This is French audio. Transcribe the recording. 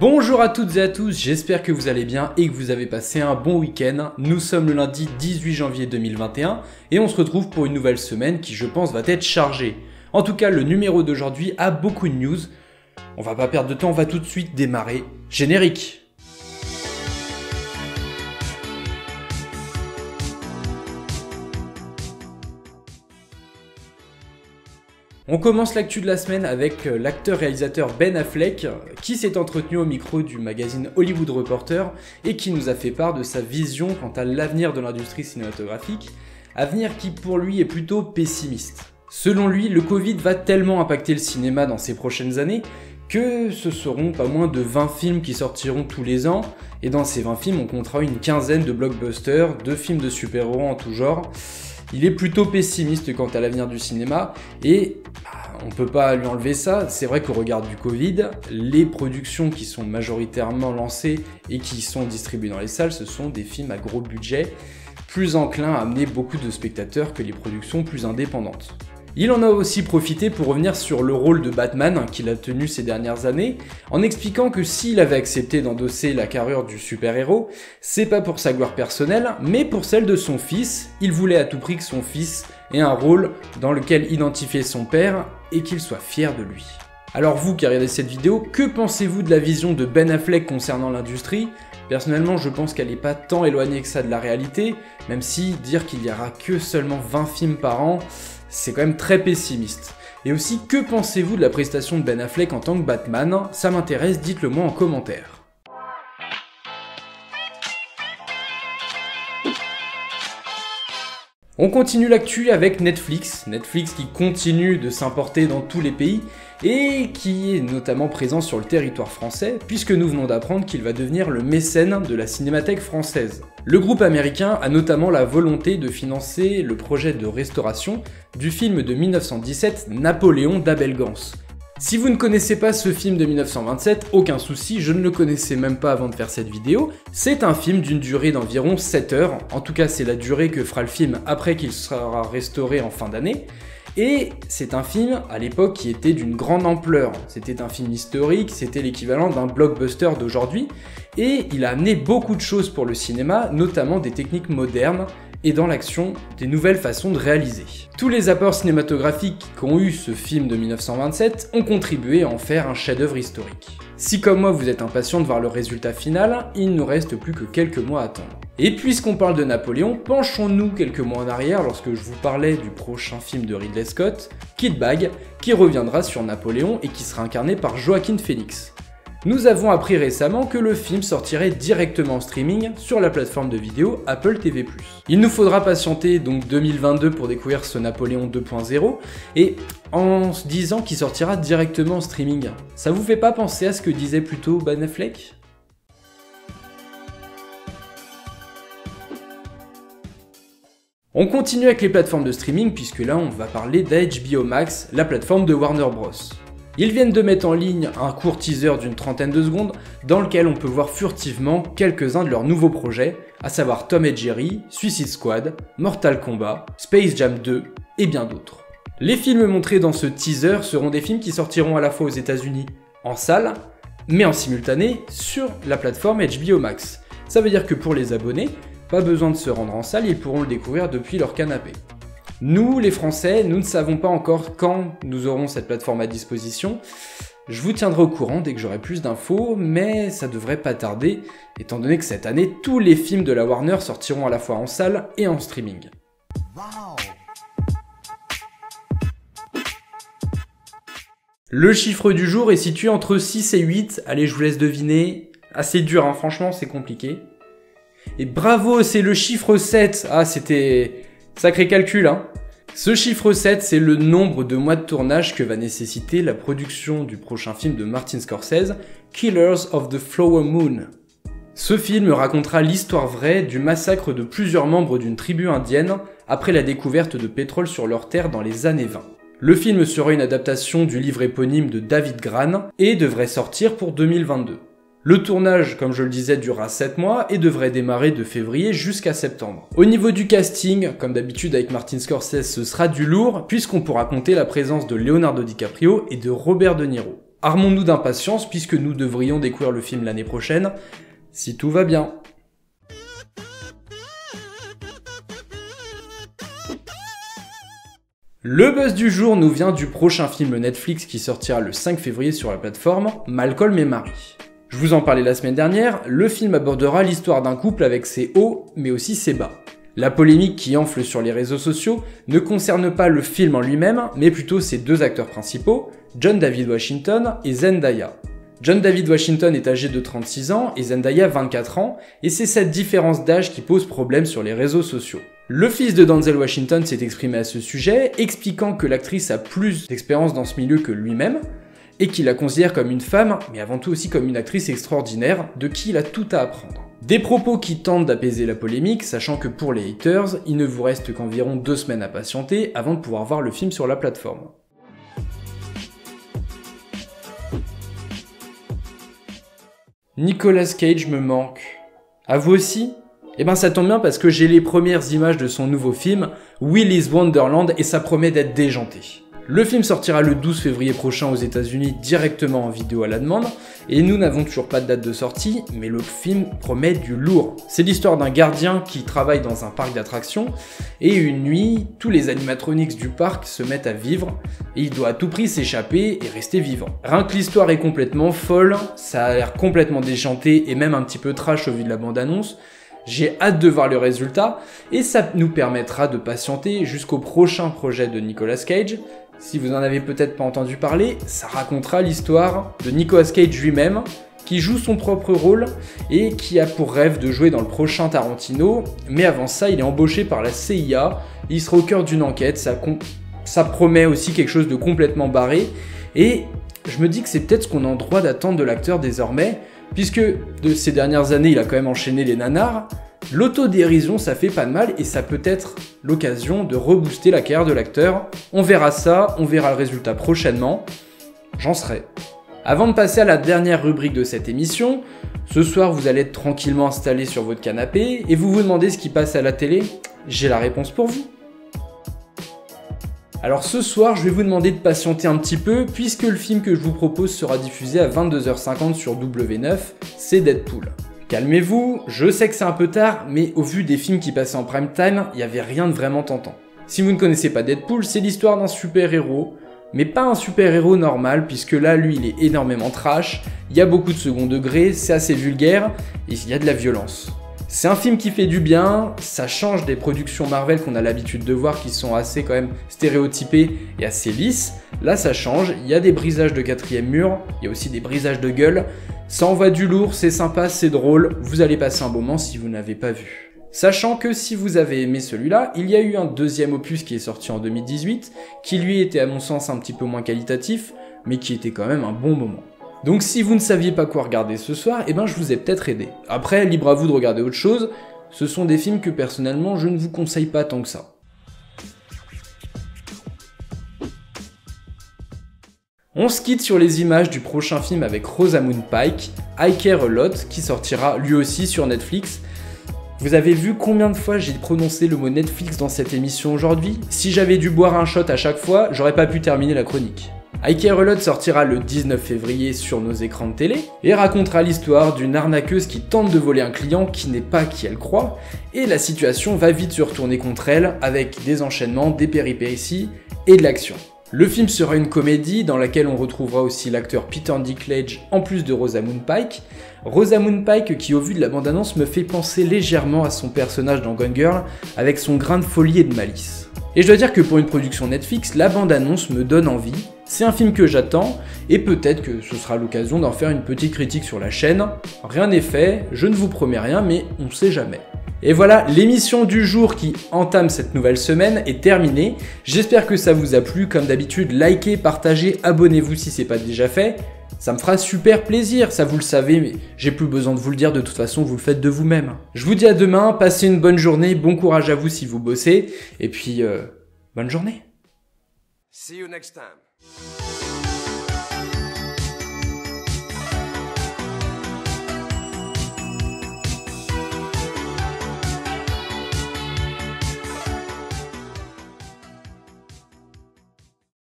Bonjour à toutes et à tous, j'espère que vous allez bien et que vous avez passé un bon week-end. Nous sommes le lundi 18 janvier 2021 et on se retrouve pour une nouvelle semaine qui je pense va être chargée. En tout cas, le numéro d'aujourd'hui a beaucoup de news. On va pas perdre de temps, on va tout de suite démarrer. Générique. On commence l'actu de la semaine avec l'acteur-réalisateur Ben Affleck qui s'est entretenu au micro du magazine Hollywood Reporter et qui nous a fait part de sa vision quant à l'avenir de l'industrie cinématographique, avenir qui pour lui est plutôt pessimiste. Selon lui, le Covid va tellement impacter le cinéma dans ces prochaines années que ce seront pas moins de 20 films qui sortiront tous les ans, et dans ces 20 films on comptera une quinzaine de blockbusters, de films de super-héros en tout genre. Il est plutôt pessimiste quant à l'avenir du cinéma et on peut pas lui enlever ça. C'est vrai qu'au regard du Covid, les productions qui sont majoritairement lancées et qui sont distribuées dans les salles, ce sont des films à gros budget, plus enclins à amener beaucoup de spectateurs que les productions plus indépendantes. Il en a aussi profité pour revenir sur le rôle de Batman qu'il a tenu ces dernières années, en expliquant que s'il avait accepté d'endosser la carrure du super-héros, c'est pas pour sa gloire personnelle, mais pour celle de son fils. Il voulait à tout prix que son fils ait un rôle dans lequel identifier son père et qu'il soit fier de lui. Alors vous qui regardez cette vidéo, que pensez-vous de la vision de Ben Affleck concernant l'industrie ? Personnellement, je pense qu'elle n'est pas tant éloignée que ça de la réalité, même si dire qu'il n'y aura que seulement 20 films par an, c'est quand même très pessimiste. Et aussi, que pensez-vous de la prestation de Ben Affleck en tant que Batman ? Ça m'intéresse, dites-le moi en commentaire. On continue l'actu avec Netflix qui continue de s'importer dans tous les pays et qui est notamment présent sur le territoire français puisque nous venons d'apprendre qu'il va devenir le mécène de la Cinémathèque française. Le groupe américain a notamment la volonté de financer le projet de restauration du film de 1917 Napoléon d'Abel Gance. Si vous ne connaissez pas ce film de 1927, aucun souci, je ne le connaissais même pas avant de faire cette vidéo. C'est un film d'une durée d'environ 7 heures, en tout cas c'est la durée que fera le film après qu'il sera restauré en fin d'année. Et c'est un film à l'époque qui était d'une grande ampleur. C'était un film historique, c'était l'équivalent d'un blockbuster d'aujourd'hui. Et il a amené beaucoup de choses pour le cinéma, notamment des techniques modernes et dans l'action, des nouvelles façons de réaliser. Tous les apports cinématographiques qu'ont eu ce film de 1927 ont contribué à en faire un chef-d'œuvre historique. Si comme moi vous êtes impatient de voir le résultat final, il ne nous reste plus que quelques mois à attendre. Et puisqu'on parle de Napoléon, penchons-nous quelques mois en arrière lorsque je vous parlais du prochain film de Ridley Scott, Kid Bag, qui reviendra sur Napoléon et qui sera incarné par Joaquin Phoenix. Nous avons appris récemment que le film sortirait directement en streaming sur la plateforme de vidéo Apple TV+. Il nous faudra patienter donc 2022 pour découvrir ce Napoléon 2.0 et en se disant qu'il sortira directement en streaming, ça vous fait pas penser à ce que disait plutôt Ben Affleck ? On continue avec les plateformes de streaming puisque là on va parler d'HBO Max, la plateforme de Warner Bros. Ils viennent de mettre en ligne un court teaser d'une trentaine de secondes dans lequel on peut voir furtivement quelques-uns de leurs nouveaux projets, à savoir Tom et Jerry, Suicide Squad, Mortal Kombat, Space Jam 2 et bien d'autres. Les films montrés dans ce teaser seront des films qui sortiront à la fois aux États-Unis en salle, mais en simultané sur la plateforme HBO Max. Ça veut dire que pour les abonnés, pas besoin de se rendre en salle, ils pourront le découvrir depuis leur canapé. Nous, les Français, nous ne savons pas encore quand nous aurons cette plateforme à disposition. Je vous tiendrai au courant dès que j'aurai plus d'infos, mais ça devrait pas tarder, étant donné que cette année, tous les films de la Warner sortiront à la fois en salle et en streaming. Wow. Le chiffre du jour est situé entre 6 et 8, allez je vous laisse deviner, assez dur hein, franchement c'est compliqué. Et bravo, c'est le chiffre 7, ah c'était... sacré calcul, hein. Ce chiffre 7, c'est le nombre de mois de tournage que va nécessiter la production du prochain film de Martin Scorsese, Killers of the Flower Moon. Ce film racontera l'histoire vraie du massacre de plusieurs membres d'une tribu indienne après la découverte de pétrole sur leur terre dans les années 20. Le film sera une adaptation du livre éponyme de David Grann et devrait sortir pour 2022. Le tournage, comme je le disais, durera 7 mois et devrait démarrer de février jusqu'à septembre. Au niveau du casting, comme d'habitude avec Martin Scorsese, ce sera du lourd puisqu'on pourra compter la présence de Leonardo DiCaprio et de Robert De Niro. Armons-nous d'impatience puisque nous devrions découvrir le film l'année prochaine, si tout va bien. Le buzz du jour nous vient du prochain film Netflix qui sortira le 5 février sur la plateforme, Malcolm et Marie. Je vous en parlais la semaine dernière, le film abordera l'histoire d'un couple avec ses hauts mais aussi ses bas. La polémique qui enfle sur les réseaux sociaux ne concerne pas le film en lui-même, mais plutôt ses deux acteurs principaux, John David Washington et Zendaya. John David Washington est âgé de 36 ans et Zendaya 24 ans, et c'est cette différence d'âge qui pose problème sur les réseaux sociaux. Le fils de Denzel Washington s'est exprimé à ce sujet, expliquant que l'actrice a plus d'expérience dans ce milieu que lui-même, et qu'il la considère comme une femme, mais avant tout aussi comme une actrice extraordinaire, de qui il a tout à apprendre. Des propos qui tentent d'apaiser la polémique, sachant que pour les haters, il ne vous reste qu'environ 2 semaines à patienter avant de pouvoir voir le film sur la plateforme. Nicolas Cage me manque. À vous aussi ? Eh ben ça tombe bien parce que j'ai les premières images de son nouveau film, Willy's Wonderland, et ça promet d'être déjanté. Le film sortira le 12 février prochain aux États-Unis directement en vidéo à la demande, et nous n'avons toujours pas de date de sortie, mais le film promet du lourd. C'est l'histoire d'un gardien qui travaille dans un parc d'attractions, et une nuit, tous les animatronics du parc se mettent à vivre, et il doit à tout prix s'échapper et rester vivant. Rien que l'histoire est complètement folle, ça a l'air complètement déjanté et même un petit peu trash au vu de la bande-annonce. J'ai hâte de voir le résultat, et ça nous permettra de patienter jusqu'au prochain projet de Nicolas Cage. Si vous en avez peut-être pas entendu parler, ça racontera l'histoire de Nicolas Cage lui-même, qui joue son propre rôle et qui a pour rêve de jouer dans le prochain Tarantino, mais avant ça, il est embauché par la CIA, il sera au cœur d'une enquête, ça promet aussi quelque chose de complètement barré, et je me dis que c'est peut-être ce qu'on a en droit d'attendre de l'acteur désormais, puisque de ces dernières années, il a quand même enchaîné les nanars. L'autodérision, ça fait pas de mal et ça peut être l'occasion de rebooster la carrière de l'acteur. On verra ça, on verra le résultat prochainement. J'en serai. Avant de passer à la dernière rubrique de cette émission, ce soir vous allez être tranquillement installé sur votre canapé et vous vous demandez ce qui passe à la télé. J'ai la réponse pour vous. Alors ce soir, je vais vous demander de patienter un petit peu puisque le film que je vous propose sera diffusé à 22h50 sur W9, c'est Deadpool. Calmez-vous, je sais que c'est un peu tard, mais au vu des films qui passaient en prime time, il n'y avait rien de vraiment tentant. Si vous ne connaissez pas Deadpool, c'est l'histoire d'un super-héros, mais pas un super-héros normal puisque là, lui, il est énormément trash, il y a beaucoup de second degré, c'est assez vulgaire et il y a de la violence. C'est un film qui fait du bien, ça change des productions Marvel qu'on a l'habitude de voir qui sont assez quand même stéréotypées et assez lisses. Là ça change, il y a des brisages de quatrième mur, il y a aussi des brisages de gueule. Ça envoie du lourd, c'est sympa, c'est drôle, vous allez passer un moment si vous n'avez pas vu. Sachant que si vous avez aimé celui-là, il y a eu un deuxième opus qui est sorti en 2018, qui lui était à mon sens un petit peu moins qualitatif, mais qui était quand même un bon moment. Donc si vous ne saviez pas quoi regarder ce soir, eh ben je vous ai peut-être aidé. Après, libre à vous de regarder autre chose, ce sont des films que personnellement je ne vous conseille pas tant que ça. On se quitte sur les images du prochain film avec Rosamund Pike, I Care a Lot, qui sortira lui aussi sur Netflix. Vous avez vu combien de fois j'ai prononcé le mot Netflix dans cette émission aujourd'hui ? Si j'avais dû boire un shot à chaque fois, j'aurais pas pu terminer la chronique. I Care a Lot sortira le 19 février sur nos écrans de télé et racontera l'histoire d'une arnaqueuse qui tente de voler un client qui n'est pas qui elle croit, et la situation va vite se retourner contre elle avec des enchaînements, des péripéties et de l'action. Le film sera une comédie dans laquelle on retrouvera aussi l'acteur Peter Dinklage en plus de Rosamund Pike. Rosamund Pike qui au vu de la bande-annonce me fait penser légèrement à son personnage dans Gone Girl avec son grain de folie et de malice. Et je dois dire que pour une production Netflix, la bande-annonce me donne envie. C'est un film que j'attends et peut-être que ce sera l'occasion d'en faire une petite critique sur la chaîne. Rien n'est fait, je ne vous promets rien mais on sait jamais. Et voilà, l'émission du jour qui entame cette nouvelle semaine est terminée. J'espère que ça vous a plu. Comme d'habitude, likez, partagez, abonnez-vous si c'est pas déjà fait. Ça me fera super plaisir, ça vous le savez, mais j'ai plus besoin de vous le dire, de toute façon vous le faites de vous-même. Je vous dis à demain, passez une bonne journée, bon courage à vous si vous bossez, et puis bonne journée. See you next time.